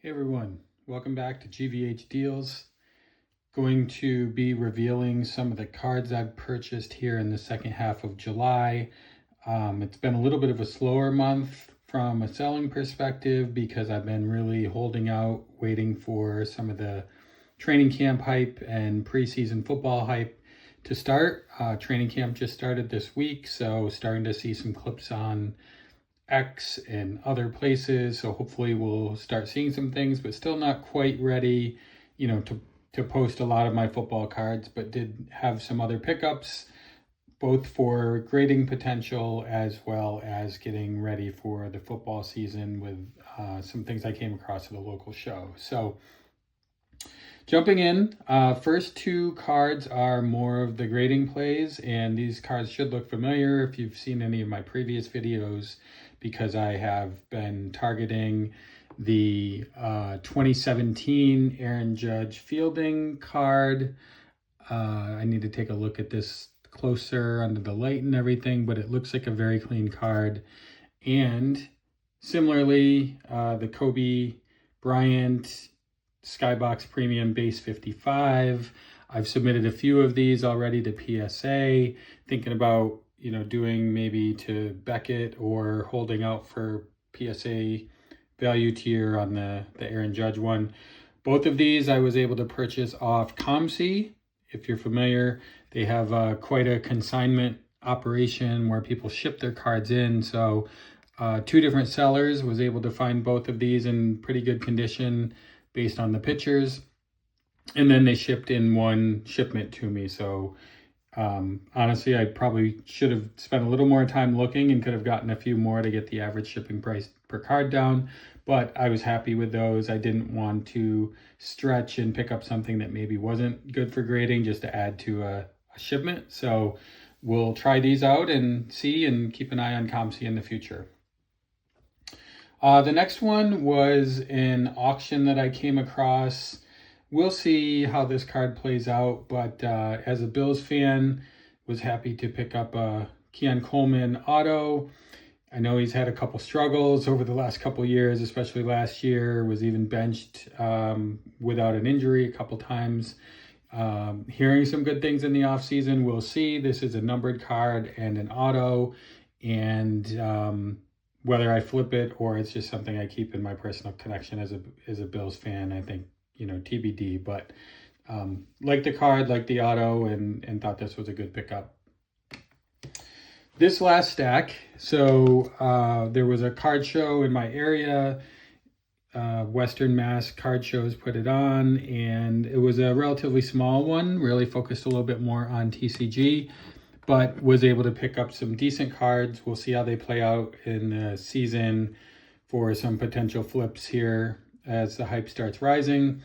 Hey everyone, welcome back to GVH Deals. Going to be revealing some of the cards I've purchased here in the second half of July. It's been a little bit of a slower month from a selling perspective because I've been really holding out, waiting for some of the training camp hype and preseason football hype to start. Training camp just started this week, so starting to see some clips on X and other places. So hopefully we'll start seeing some things, but still not quite ready, to post a lot of my football cards, but did have some other pickups, both for grading potential as well as getting ready for the football season with some things I came across at a local show. So jumping in, first two cards are more of the grading plays, and these cards should look familiar if you've seen any of my previous videos, because I have been targeting the 2017 Aaron Judge fielding card. I need to take a look at this closer under the light and everything, but it looks like a very clean card. And similarly, the Kobe Bryant Skybox Premium Base 55. I've submitted a few of these already to PSA, thinking about doing maybe to Beckett or holding out for PSA value tier on the Aaron Judge one. Both of these I was able to purchase off ComC. If you're familiar, they have quite a consignment operation where people ship their cards in. So two different sellers was able to find both of these in pretty good condition based on the pictures. And then they shipped in one shipment to me. So honestly, I probably should have spent a little more time looking and could have gotten a few more to get the average shipping price per card down, but I was happy with those. I didn't want to stretch and pick up something that maybe wasn't good for grading just to add to a shipment. So we'll try these out and see, and keep an eye on ComC in the future. The next one was an auction that I came across. We'll see how this card plays out, but as a Bills fan, was happy to pick up a Keon Coleman auto. I know he's had a couple struggles over the last couple years, especially last year, was even benched without an injury a couple times. Hearing some good things in the offseason, we'll see. This is a numbered card and an auto, and whether I flip it or it's just something I keep in my personal collection as a Bills fan, I think, TBD, but like the card, like the auto, and thought this was a good pickup. This last stack, so there was a card show in my area, Western Mass Card Shows put it on, and it was a relatively small one, really focused a little bit more on TCG, but was able to pick up some decent cards. We'll see how they play out in the season for some potential flips here as the hype starts rising.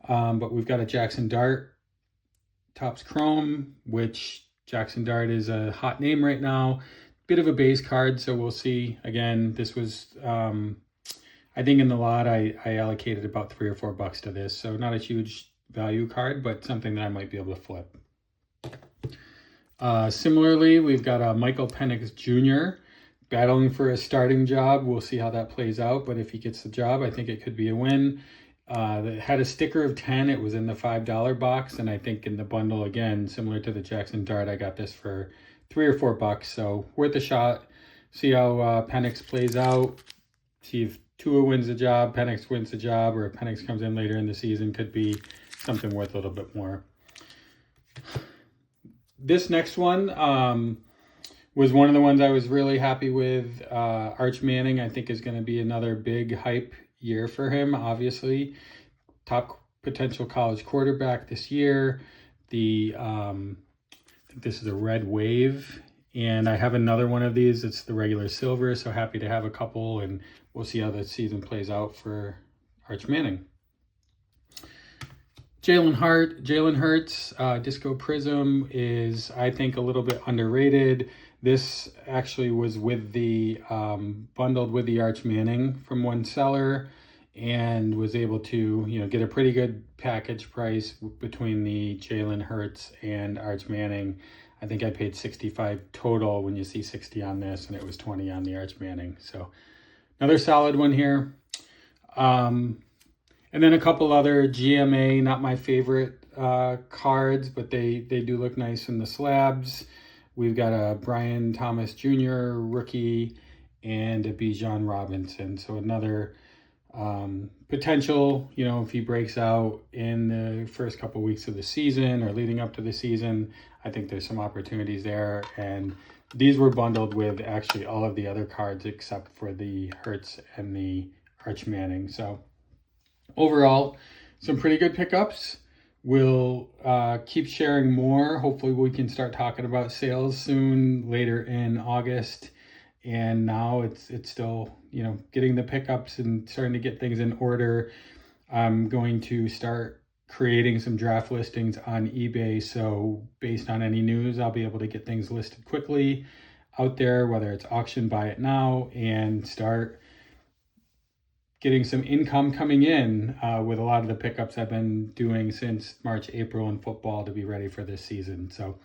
But we've got a Jaxson Dart Topps Chrome, which Jaxson Dart is a hot name right now. Bit of a base card, so we'll see. Again, this was, I think in the lot, I allocated about $3 or $4 to this, so not a huge value card, but something that I might be able to flip. Similarly, we've got a Michael Penix Jr. battling for a starting job. We'll see how that plays out, but if he gets the job, I think it could be a win. It had a sticker of 10. It was in the $5 box, and I think in the bundle, again, similar to the Jaxson Dart, I got this for $3 or $4, so worth a shot. See how Penix plays out. See if Tua wins the job, Penix wins the job, or if Penix comes in later in the season, could be something worth a little bit more. This next one was one of the ones I was really happy with. Arch Manning, I think, is going to be another big hype year for him, obviously. Top potential college quarterback this year. I think this is a red wave, and I have another one of these. It's the regular silver, so happy to have a couple, and we'll see how the season plays out for Arch Manning. Jalen Hurts, Disco Prizm is, I think, a little bit underrated. This actually was with the bundled with the Arch Manning from one seller, and was able to get a pretty good package price between the Jalen Hurts and Arch Manning. I think I paid $65 total when you see 60 on this, and it was 20 on the Arch Manning. So another solid one here. And then a couple other GMA, not my favorite cards, but they do look nice in the slabs. We've got a Brian Thomas Jr. rookie and a Bijan Robinson. So another potential, you know, if he breaks out in the first couple weeks of the season or leading up to the season, I think there's some opportunities there. And these were bundled with actually all of the other cards except for the Hertz and the Arch Manning. So overall, some pretty good pickups. We'll keep sharing more. Hopefully we can start talking about sales soon, later in August. And now it's still, you know, getting the pickups and starting to get things in order. I'm going to start creating some draft listings on eBay. So based on any news, I'll be able to get things listed quickly out there, whether it's auction, buy it now, and start getting some income coming in with a lot of the pickups I've been doing since March, April in football to be ready for this season. So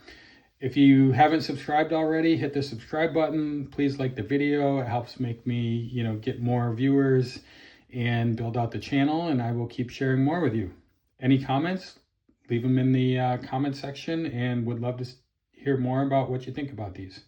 if you haven't subscribed already, hit the subscribe button. Please like the video. It helps make me, you know, get more viewers and build out the channel, and I will keep sharing more with you. Any comments? Leave them in the comment section, and would love to hear more about what you think about these.